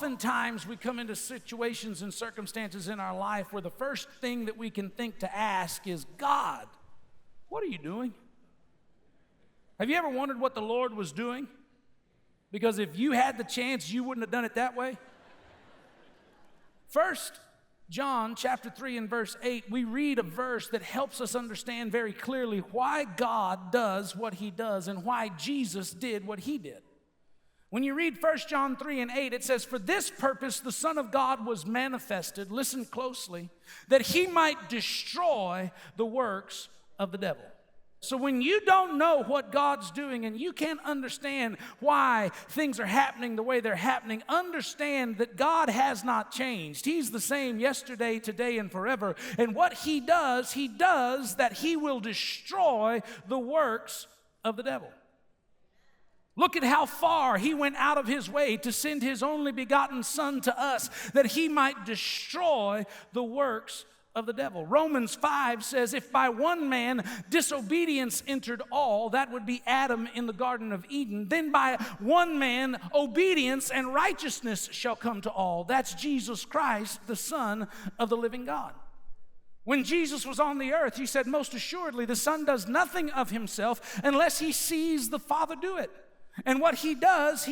Oftentimes we come into situations and circumstances in our life where the first thing that we can think to ask is, God, what are you doing? Have you ever wondered what the Lord was doing? Because if you had the chance, you wouldn't have done it that way. First John chapter 3 and verse 8, we read a verse that helps us understand very clearly why God does what he does and why Jesus did what he did. When you read 1 John 3 and 8, it says, "For this purpose the Son of God was manifested," listen closely, "that he might destroy the works of the devil." So when you don't know what God's doing and you can't understand why things are happening the way they're happening, understand that God has not changed. He's the same yesterday, today, and forever. And what he does that he will destroy the works of the devil. Look at how far he went out of his way to send his only begotten Son to us, that he might destroy the works of the devil. Romans 5 says, "If by one man disobedience entered all," that would be Adam in the Garden of Eden, "then by one man obedience and righteousness shall come to all." That's Jesus Christ, the Son of the living God. When Jesus was on the earth, he said, "Most assuredly, the Son does nothing of himself unless he sees the Father do it. And what he does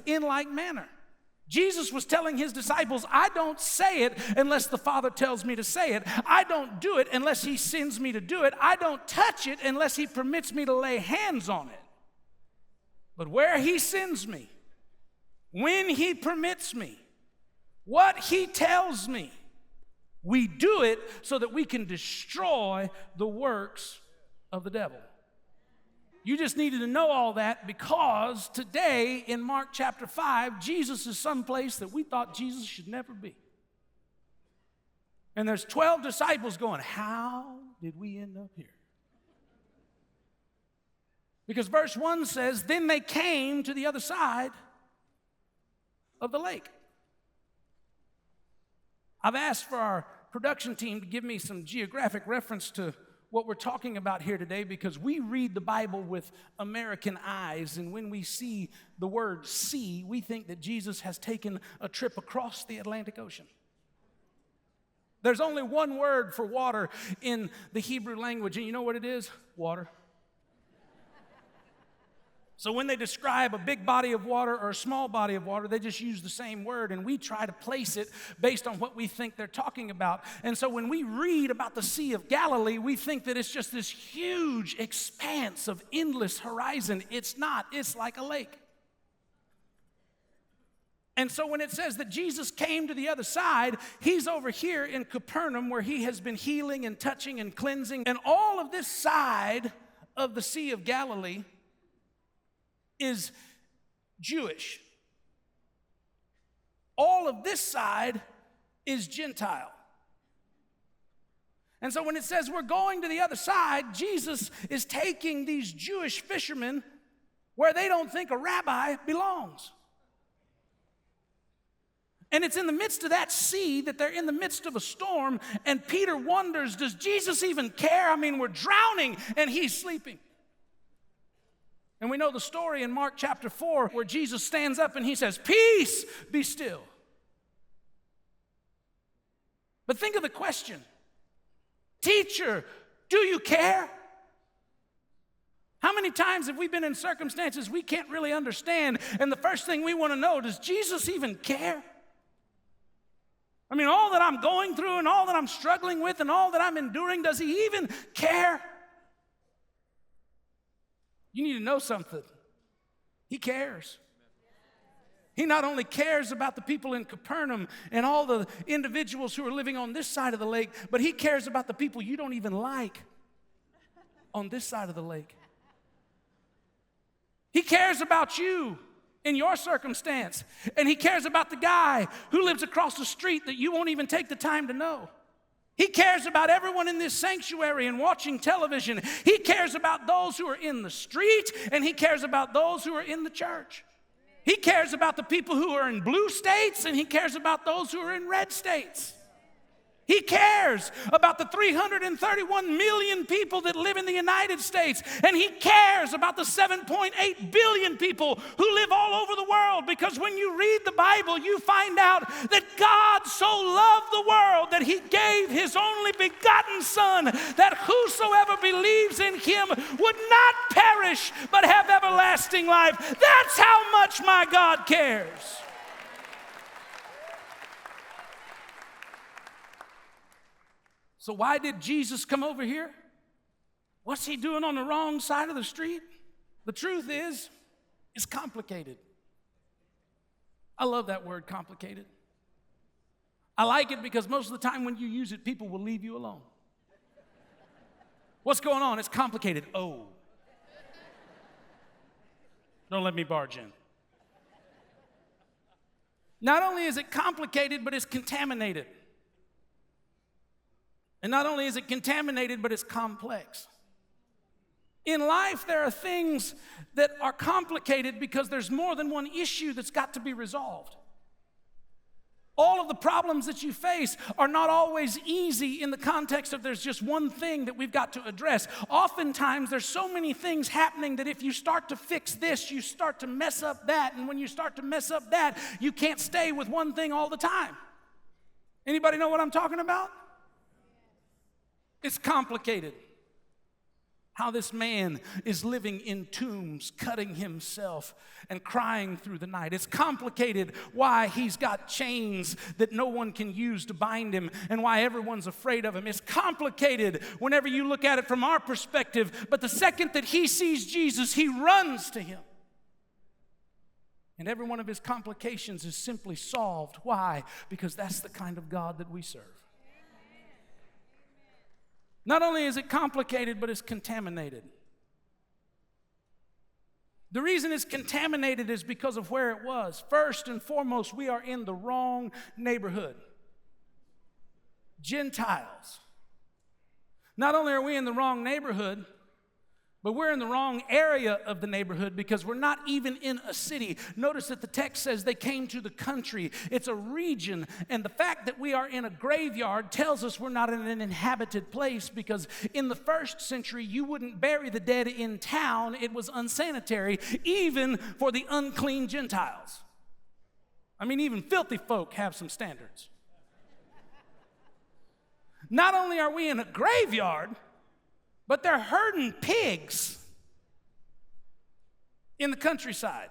in like manner." Jesus was telling his disciples, "I don't say it unless the Father tells me to say it. I don't do it unless he sends me to do it. I don't touch it unless he permits me to lay hands on it. But where he sends me, when he permits me, what he tells me, we do it so that we can destroy the works of the devil." You just needed to know all that because today in Mark chapter 5, Jesus is someplace that we thought Jesus should never be. And there's 12 disciples going, "How did we end up here?" Because verse 1 says, "Then they came to the other side of the lake." I've asked for our production team to give me some geographic reference to what we're talking about here today, because we read the Bible with American eyes, and when we see the word sea, we think that Jesus has taken a trip across the Atlantic Ocean. There's only one word for water in the Hebrew language, and you know what it is? Water. So when they describe a big body of water or a small body of water, they just use the same word, and we try to place it based on what we think they're talking about. And so when we read about the Sea of Galilee, we think that it's just this huge expanse of endless horizon. It's not. It's like a lake. And so when it says that Jesus came to the other side, he's over here in Capernaum where he has been healing and touching and cleansing. And all of this side of the Sea of Galilee is Jewish. All of this side is Gentile. And so when it says we're going to the other side, Jesus is taking these Jewish fishermen where they don't think a rabbi belongs. And it's in the midst of that sea that they're in the midst of a storm, and Peter wonders, does Jesus even care? I mean, we're drowning and he's sleeping. And we know the story in Mark chapter 4 where Jesus stands up and he says, "Peace, be still." But think of the question. Teacher, do you care? How many times have we been in circumstances we can't really understand, and the first thing we want to know, does Jesus even care? I mean, all that I'm going through and all that I'm struggling with and all that I'm enduring, does he even care? You need to know something. He cares. He not only cares about the people in Capernaum and all the individuals who are living on this side of the lake, but he cares about the people you don't even like on this side of the lake. He cares about you in your circumstance, and he cares about the guy who lives across the street that you won't even take the time to know. He cares about everyone in this sanctuary and watching television. He cares about those who are in the street, and he cares about those who are in the church. He cares about the people who are in blue states, and he cares about those who are in red states. He cares about the 331 million people that live in the United States. And He cares about the 7.8 billion people who live all over the world. Because when you read the Bible, you find out that God so loved the world that He gave His only begotten Son, that whosoever believes in Him would not perish but have everlasting life. That's how much my God cares. So why did Jesus come over here? What's He doing on the wrong side of the street? The truth is, it's complicated. I love that word, complicated. I like it because most of the time when you use it, people will leave you alone. What's going on? It's complicated. Oh. Don't let me barge in. Not only is it complicated, but it's contaminated. And not only is it contaminated, but it's complex. In life, there are things that are complicated because there's more than one issue that's got to be resolved. All of the problems that you face are not always easy in the context of there's just one thing that we've got to address. Oftentimes, there's so many things happening that if you start to fix this, you start to mess up that. And when you start to mess up that, you can't stay with one thing all the time. Anybody know what I'm talking about? It's complicated. How this man is living in tombs, cutting himself and crying through the night. It's complicated why he's got chains that no one can use to bind him and why everyone's afraid of him. It's complicated whenever you look at it from our perspective, but the second that he sees Jesus, he runs to Him. And every one of his complications is simply solved. Why? Because that's the kind of God that we serve. Not only is it complicated, but it's contaminated. The reason it's contaminated is because of where it was. First and foremost, we are in the wrong neighborhood. Gentiles. Not only are we in the wrong neighborhood, but we're in the wrong area of the neighborhood because we're not even in a city. Notice that the text says they came to the country. It's a region, and the fact that we are in a graveyard tells us we're not in an inhabited place because in the first century, you wouldn't bury the dead in town. It was unsanitary, even for the unclean Gentiles. I mean, even filthy folk have some standards. Not only are we in a graveyard, but they're herding pigs in the countryside.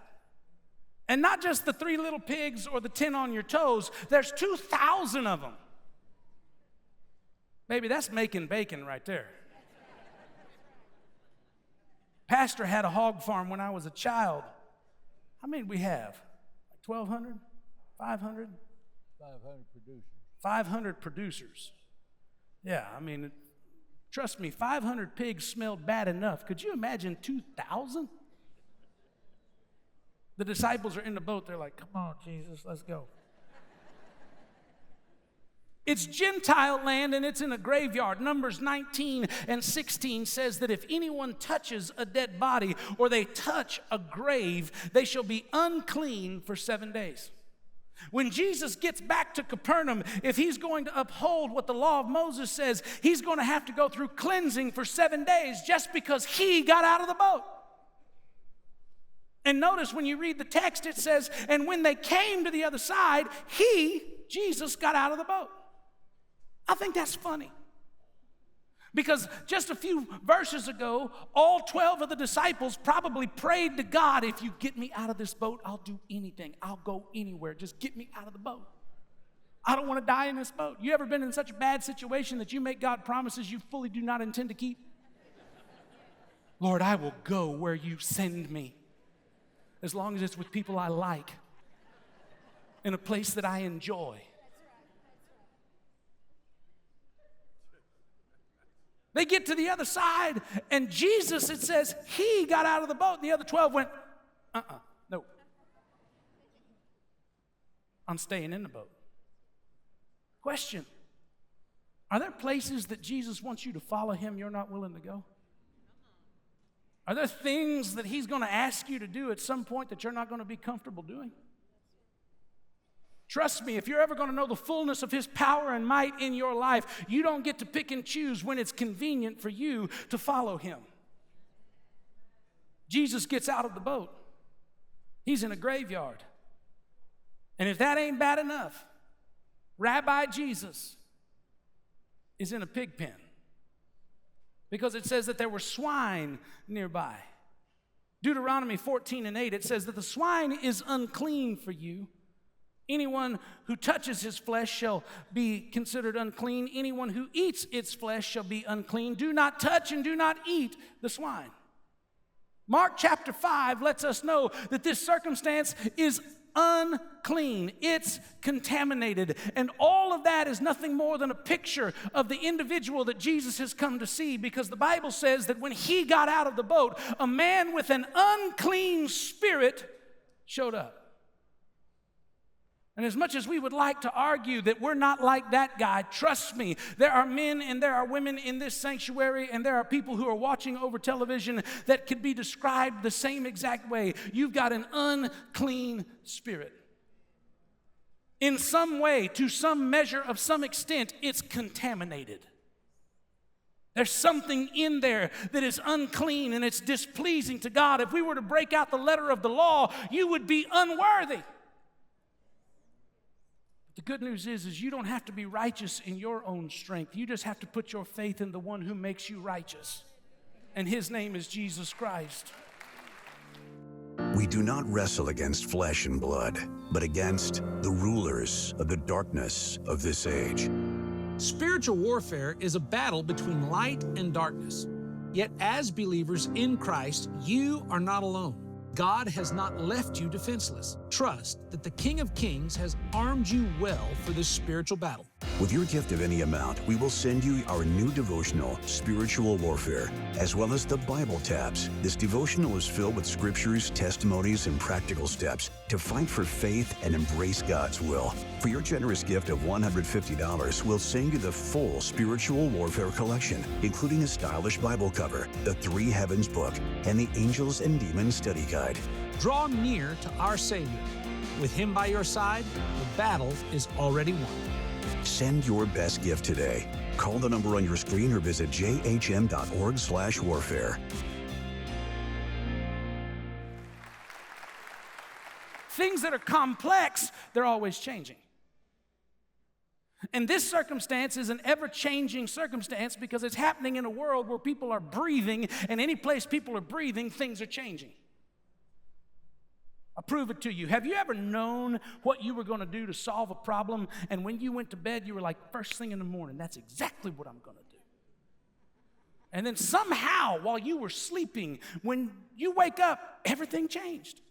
And not just the 3 little pigs or the 10 on your toes. There's 2,000 of them. Maybe that's making bacon right there. Pastor had a hog farm when I was a child. How many did we have? Like 1,200? 500? 500 producers. 500 producers. Yeah, I mean, trust me, 500 pigs smelled bad enough. Could you imagine 2,000? The disciples are in the boat. They're like, come on, Jesus, let's go. It's Gentile land, and it's in a graveyard. Numbers 19 and 16 says that if anyone touches a dead body or they touch a grave, they shall be unclean for 7 days. When Jesus gets back to Capernaum, if he's going to uphold what the law of Moses says, he's going to have to go through cleansing for 7 days just because he got out of the boat. And notice when you read the text, it says, and when they came to the other side, Jesus, got out of the boat. I think that's funny. Because just a few verses ago, all 12 of the disciples probably prayed to God, if you get me out of this boat, I'll do anything. I'll go anywhere. Just get me out of the boat. I don't want to die in this boat. You ever been in such a bad situation that you make God promises you fully do not intend to keep? Lord, I will go where you send me, as long as it's with people I like, in a place that I enjoy. They get to the other side, and Jesus, it says, he got out of the boat. The other 12 went, no. I'm staying in the boat. Question, are there places that Jesus wants you to follow him you're not willing to go? Are there things that he's going to ask you to do at some point that you're not going to be comfortable doing? Trust me, if you're ever going to know the fullness of his power and might in your life, you don't get to pick and choose when it's convenient for you to follow him. Jesus gets out of the boat. He's in a graveyard. And if that ain't bad enough, Rabbi Jesus is in a pig pen. Because it says that there were swine nearby. Deuteronomy 14:8, it says that the swine is unclean for you. Anyone who touches his flesh shall be considered unclean. Anyone who eats its flesh shall be unclean. Do not touch and do not eat the swine. Mark chapter 5 lets us know that this circumstance is unclean. It's contaminated. And all of that is nothing more than a picture of the individual that Jesus has come to see, because the Bible says that when he got out of the boat, a man with an unclean spirit showed up. And as much as we would like to argue that we're not like that guy, trust me, there are men and there are women in this sanctuary, and there are people who are watching over television that could be described the same exact way. You've got an unclean spirit. In some way, to some measure, of some extent, it's contaminated. There's something in there that is unclean and it's displeasing to God. If we were to break out the letter of the law, you would be unworthy. The good news is you don't have to be righteous in your own strength. You just have to put your faith in the one who makes you righteous. And his name is Jesus Christ. We do not wrestle against flesh and blood, but against the rulers of the darkness of this age. Spiritual warfare is a battle between light and darkness. Yet as believers in Christ, you are not alone. God has not left you defenseless. Trust that the King of Kings has armed you well for this spiritual battle. With your gift of any amount, we will send you our new devotional, Spiritual Warfare, as well as the Bible tabs. This devotional is filled with scriptures, testimonies, and practical steps to fight for faith and embrace God's will. For your generous gift of $150, we'll send you the full Spiritual Warfare collection, including a stylish Bible cover, the Three Heavens book, and the Angels and Demons study guide. Draw near to our Savior. With him by your side, the battle is already won. Send your best gift today. Call the number on your screen or visit jhm.org/warfare. Things that are complex, they're always changing. And this circumstance is an ever-changing circumstance because it's happening in a world where people are breathing, and any place people are breathing, things are changing. I'll prove it to you. Have you ever known what you were going to do to solve a problem, and when you went to bed, you were like, first thing in the morning, that's exactly what I'm going to do. And then somehow, while you were sleeping, when you wake up, everything changed.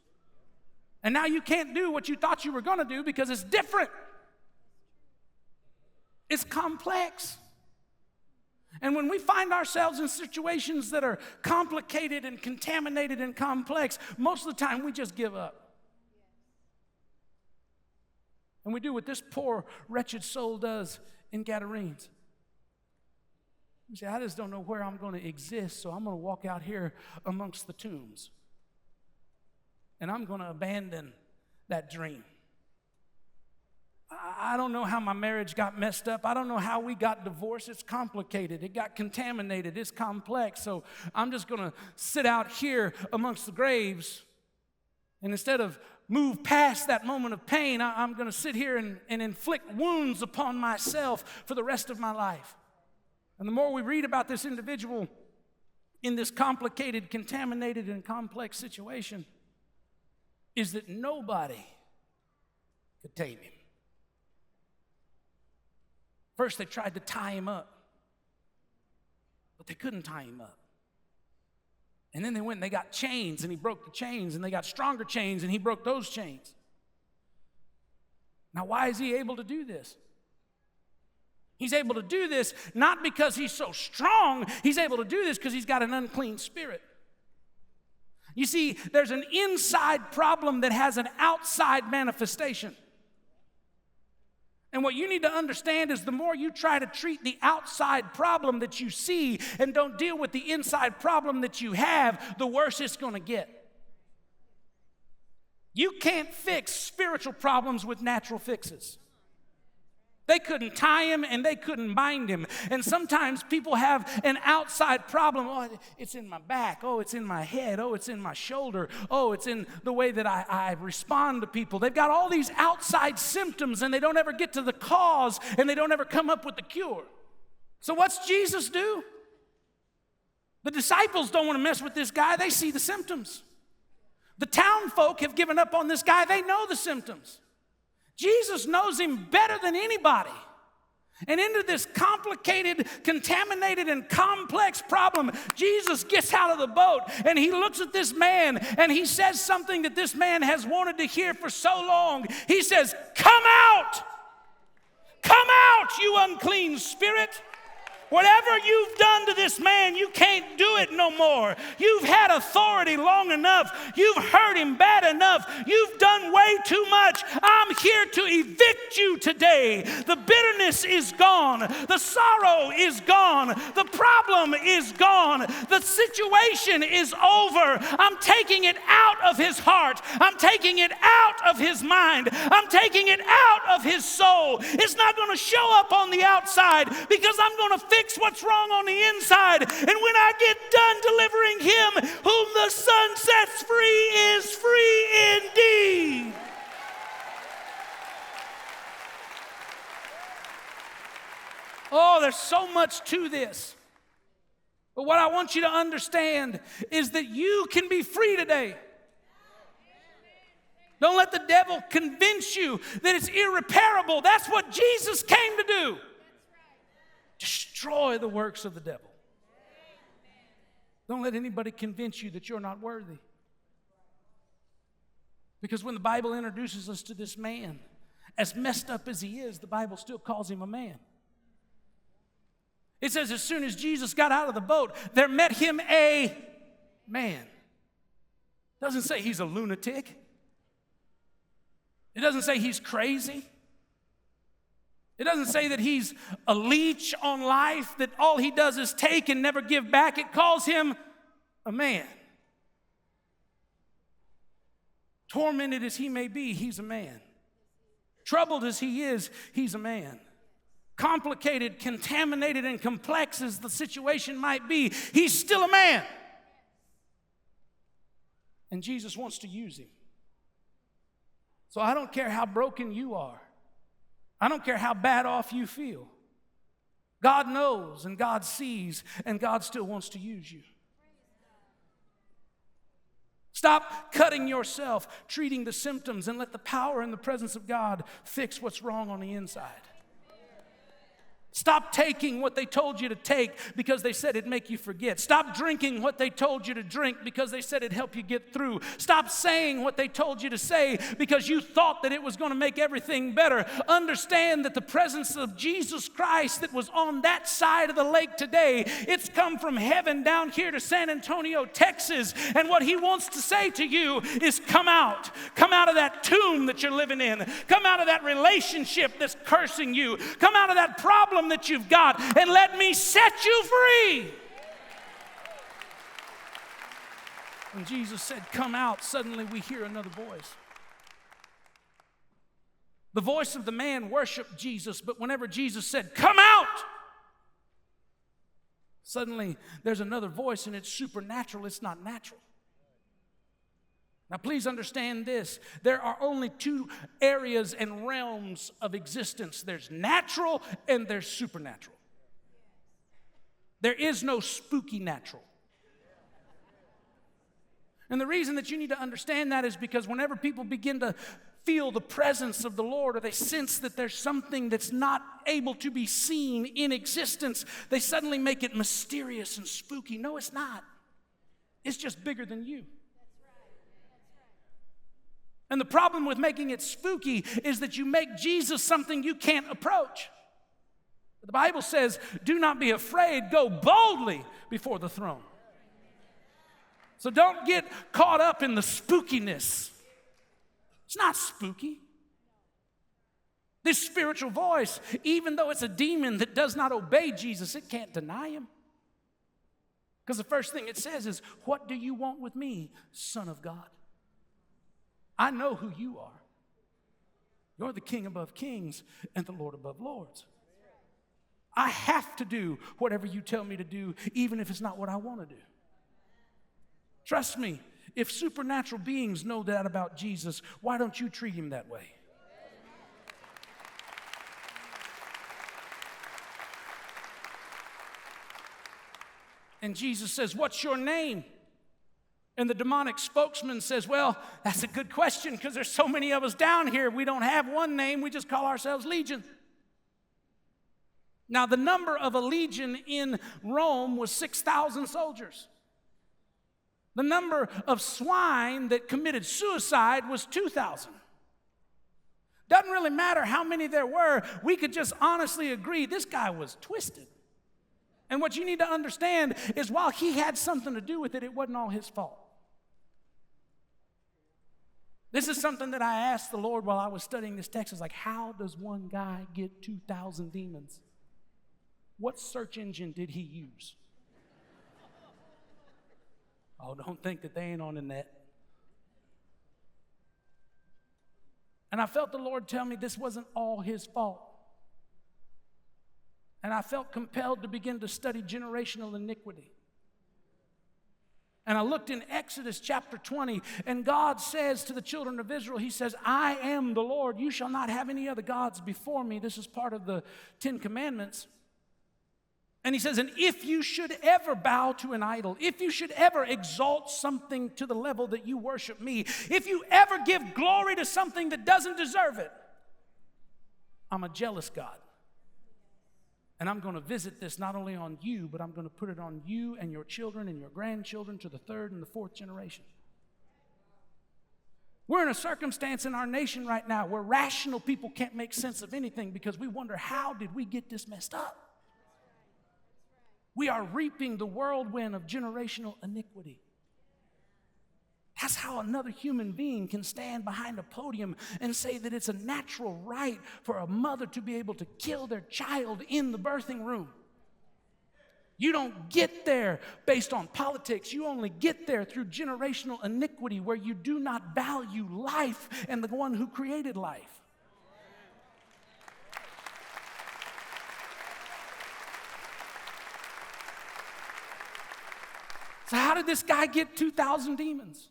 And now you can't do what you thought you were going to do because it's different. It's complex. And when we find ourselves in situations that are complicated and contaminated and complex, most of the time we just give up. And we do what this poor, wretched soul does in Gadarenes. You say, I just don't know where I'm going to exist, so I'm going to walk out here amongst the tombs. And I'm going to abandon that dream. I don't know how my marriage got messed up. I don't know how we got divorced. It's complicated. It got contaminated. It's complex. So I'm just going to sit out here amongst the graves. And instead of move past that moment of pain, I'm going to sit here and inflict wounds upon myself for the rest of my life. And the more we read about this individual in this complicated, contaminated, and complex situation, is that nobody could tame him. First, they tried to tie him up, but they couldn't tie him up. And then they went and they got chains, and he broke the chains, and they got stronger chains, and he broke those chains. Now, why is he able to do this? He's able to do this not because he's so strong. He's able to do this because he's got an unclean spirit. You see, there's an inside problem that has an outside manifestation. And what you need to understand is the more you try to treat the outside problem that you see and don't deal with the inside problem that you have, the worse it's going to get. You can't fix spiritual problems with natural fixes. They couldn't tie him and they couldn't bind him. And sometimes people have an outside problem. Oh, it's in my back. Oh, it's in my head. Oh, it's in my shoulder. Oh, it's in the way that I respond to people. They've got all these outside symptoms and they don't ever get to the cause and they don't ever come up with the cure. So what's Jesus do? The disciples don't want to mess with this guy. They see the symptoms. The town folk have given up on this guy. They know the symptoms. Jesus knows him better than anybody. And into this complicated, contaminated, and complex problem, Jesus gets out of the boat and he looks at this man and he says something that this man has wanted to hear for so long. He says, "Come out! Come out, you unclean spirit! Whatever you've done to this man, you can't do it no more. You've had authority long enough. You've hurt him bad enough. You've done way too much. I'm here to evict you today. The bitterness is gone. The sorrow is gone. The problem is gone. The situation is over. I'm taking it out of his heart. I'm taking it out of his mind. I'm taking it out of his soul. It's not going to show up on the outside because I'm going to fix what's wrong on the inside. And when I get done delivering him, whom the Son sets free is free indeed." Oh, there's so much to this. But what I want you to understand is that you can be free today. Don't let the devil convince you that it's irreparable. That's what Jesus came to do. Destroy the works of the devil. Don't let anybody convince you that you're not worthy. Because when the Bible introduces us to this man, as messed up as he is, the Bible still calls him a man. It says as soon as Jesus got out of the boat, there met him a man. It doesn't say he's a lunatic. It doesn't say he's crazy. It doesn't say that he's a leech on life, that all he does is take and never give back. It calls him a man. Tormented as he may be, he's a man. Troubled as he is, he's a man. Complicated, contaminated, and complex as the situation might be, he's still a man. And Jesus wants to use him. So I don't care how broken you are. I don't care how bad off you feel. God knows and God sees and God still wants to use you. Stop cutting yourself, treating the symptoms, and let the power and the presence of God fix what's wrong on the inside. Stop taking what they told you to take because they said it'd make you forget. Stop drinking what they told you to drink because they said it'd help you get through. Stop saying what they told you to say because you thought that it was going to make everything better. Understand that the presence of Jesus Christ that was on that side of the lake today, it's come from heaven down here to San Antonio, Texas. And what he wants to say to you is come out. Come out of that tomb that you're living in. Come out of that relationship that's cursing you. Come out of that problem that you've got and let me set you free. When Jesus said, "Come out," suddenly we hear another voice. The voice of the man worshiped Jesus, but whenever Jesus said, "Come out," suddenly there's another voice and it's supernatural, it's not natural. Now, please understand this. There are only two areas and realms of existence. There's natural and there's supernatural. There is no spooky natural. And the reason that you need to understand that is because whenever people begin to feel the presence of the Lord or they sense that there's something that's not able to be seen in existence, they suddenly make it mysterious and spooky. No, it's not. It's just bigger than you. And the problem with making it spooky is that you make Jesus something you can't approach. The Bible says, do not be afraid, go boldly before the throne. So don't get caught up in the spookiness. It's not spooky. This spiritual voice, even though it's a demon that does not obey Jesus, it can't deny him. Because the first thing it says is, "What do you want with me, Son of God?" I know who you are. You're the King above kings and the Lord above lords. I have to do whatever you tell me to do, even if it's not what I want to do. Trust me, if supernatural beings know that about Jesus, why don't you treat him that way? And Jesus says, "What's your name?" And the demonic spokesman says, "Well, that's a good question because there's so many of us down here. We don't have one name. We just call ourselves Legion." Now, the number of a legion in Rome was 6,000 soldiers. The number of swine that committed suicide was 2,000. Doesn't really matter how many there were. We could just honestly agree this guy was twisted. And what you need to understand is while he had something to do with it, it wasn't all his fault. This is something that I asked the Lord while I was studying this text. It's like, how does one guy get 2,000 demons? What search engine did he use? Oh, don't think that they ain't on the net. And I felt the Lord tell me this wasn't all his fault. And I felt compelled to begin to study generational iniquity. And I looked in Exodus chapter 20, and God says to the children of Israel, he says, "I am the Lord. You shall not have any other gods before me." This is part of the 10 Commandments. And he says, "And if you should ever bow to an idol, if you should ever exalt something to the level that you worship me, if you ever give glory to something that doesn't deserve it, I'm a jealous God. And I'm going to visit this not only on you, but I'm going to put it on you and your children and your grandchildren to the 3rd and the 4th generation." We're in a circumstance in our nation right now where rational people can't make sense of anything because we wonder, how did we get this messed up? We are reaping the whirlwind of generational iniquity. That's how another human being can stand behind a podium and say that it's a natural right for a mother to be able to kill their child in the birthing room. You don't get there based on politics. You only get there through generational iniquity where you do not value life and the one who created life. So how did this guy get 2,000 demons?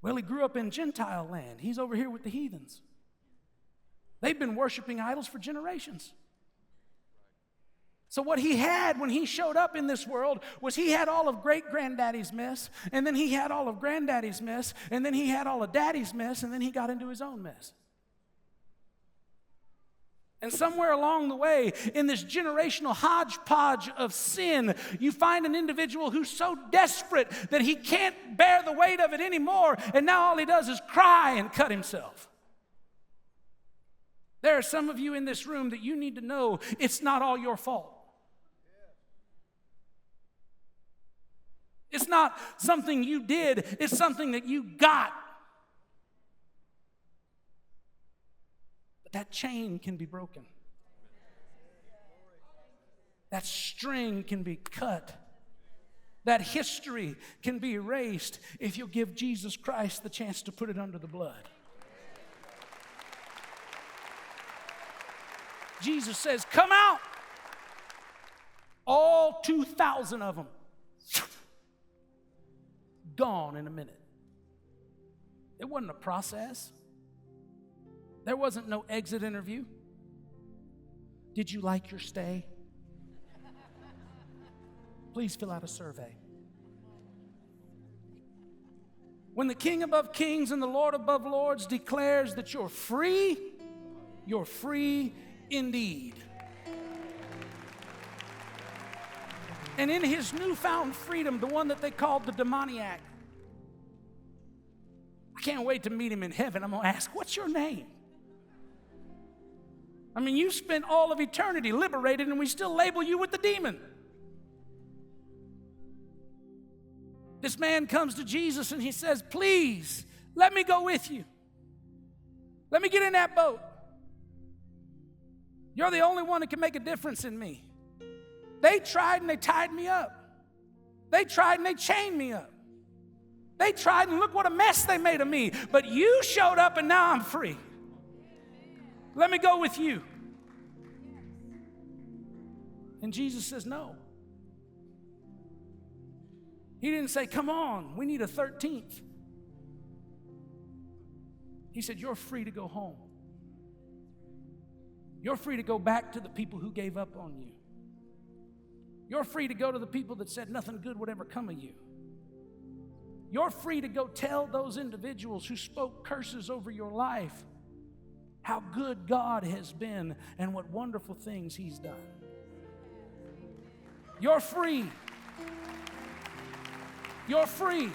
Well, he grew up in Gentile land. He's over here with the heathens. They've been worshiping idols for generations. So what he had when he showed up in this world was he had all of great-granddaddy's mess, and then he had all of granddaddy's mess, and then he had all of daddy's mess, and then he got into his own mess. And somewhere along the way, in this generational hodgepodge of sin, you find an individual who's so desperate that he can't bear the weight of it anymore, and now all he does is cry and cut himself. There are some of you in this room that you need to know it's not all your fault. It's not something you did, it's something that you got. But that chain can be broken. That string can be cut. That history can be erased if you'll give Jesus Christ the chance to put it under the blood. Jesus says, "Come out." All 2,000 of them. Gone in a minute. It wasn't a process. There wasn't no exit interview. Did you like your stay? Please fill out a survey. When the King above kings and the Lord above lords declares that you're free indeed. And in his newfound freedom, the one that they called the demoniac, I can't wait to meet him in heaven. I'm going to ask, "What's your name?" I mean, you spent all of eternity liberated and we still label you with the demon. This man comes to Jesus and he says, "Please, let me go with you. Let me get in that boat. You're the only one that can make a difference in me. They tried and they tied me up. They tried and they chained me up. They tried, and look what a mess they made of me. But you showed up, and now I'm free. Let me go with you. And Jesus says, no. He didn't say, come on, we need a 13th. He said, you're free to go home. You're free to go back to the people who gave up on you. You're free to go to the people that said nothing good would ever come of you. You're free to go tell those individuals who spoke curses over your life how good God has been and what wonderful things He's done. You're free. You're free.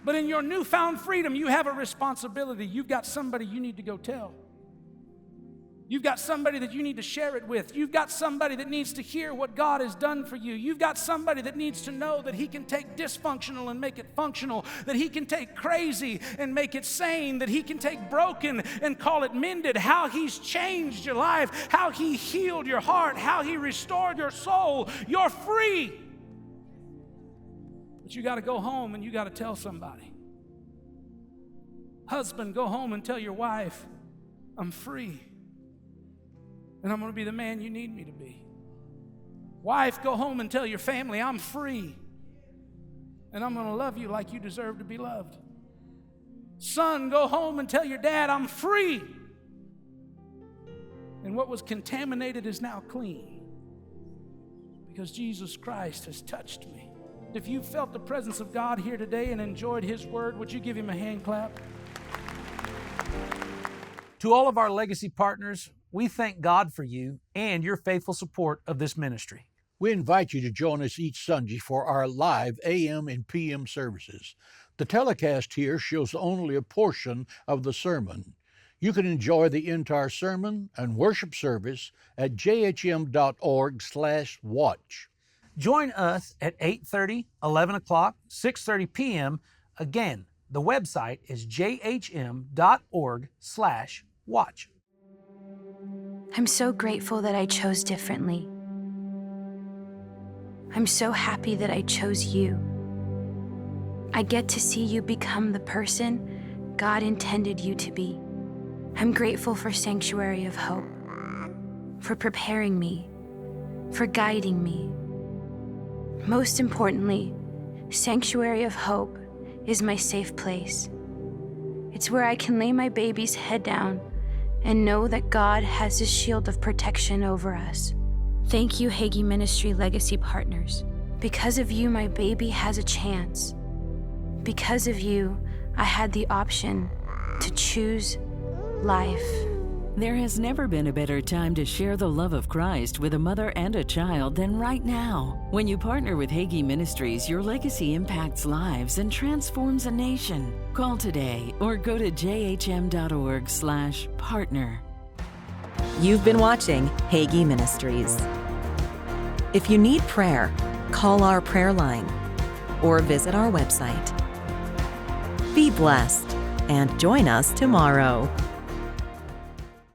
But in your newfound freedom, you have a responsibility. You've got somebody you need to go tell. You've got somebody that you need to share it with. You've got somebody that needs to hear what God has done for you. You've got somebody that needs to know that He can take dysfunctional and make it functional, that He can take crazy and make it sane, that He can take broken and call it mended, how He's changed your life, how He healed your heart, how He restored your soul. You're free. But you got to go home and you got to tell somebody. Husband, go home and tell your wife, I'm free. And I'm going to be the man you need me to be. Wife, go home and tell your family, I'm free. And I'm going to love you like you deserve to be loved. Son, go home and tell your dad, I'm free. And what was contaminated is now clean. Because Jesus Christ has touched me. If you felt the presence of God here today and enjoyed His word, would you give Him a hand clap? To all of our legacy partners, we thank God for you and your faithful support of this ministry. We invite you to join us each Sunday for our live AM and PM services. The telecast here shows only a portion of the sermon. You can enjoy the entire sermon and worship service at jhm.org/watch. Join us at 8:30, 11 o'clock, 6:30 p.m. Again, the website is jhm.org/watch. I'm so grateful that I chose differently. I'm so happy that I chose you. I get to see you become the person God intended you to be. I'm grateful for Sanctuary of Hope, for preparing me, for guiding me. Most importantly, Sanctuary of Hope is my safe place. It's where I can lay my baby's head down and know that God has His shield of protection over us. Thank you, Hagee Ministry Legacy Partners. Because of you, my baby has a chance. Because of you, I had the option to choose life. There has never been a better time to share the love of Christ with a mother and a child than right now. When you partner with Hagee Ministries, your legacy impacts lives and transforms a nation. Call today or go to jhm.org/partner. You've been watching Hagee Ministries. If you need prayer, call our prayer line or visit our website. Be blessed and join us tomorrow.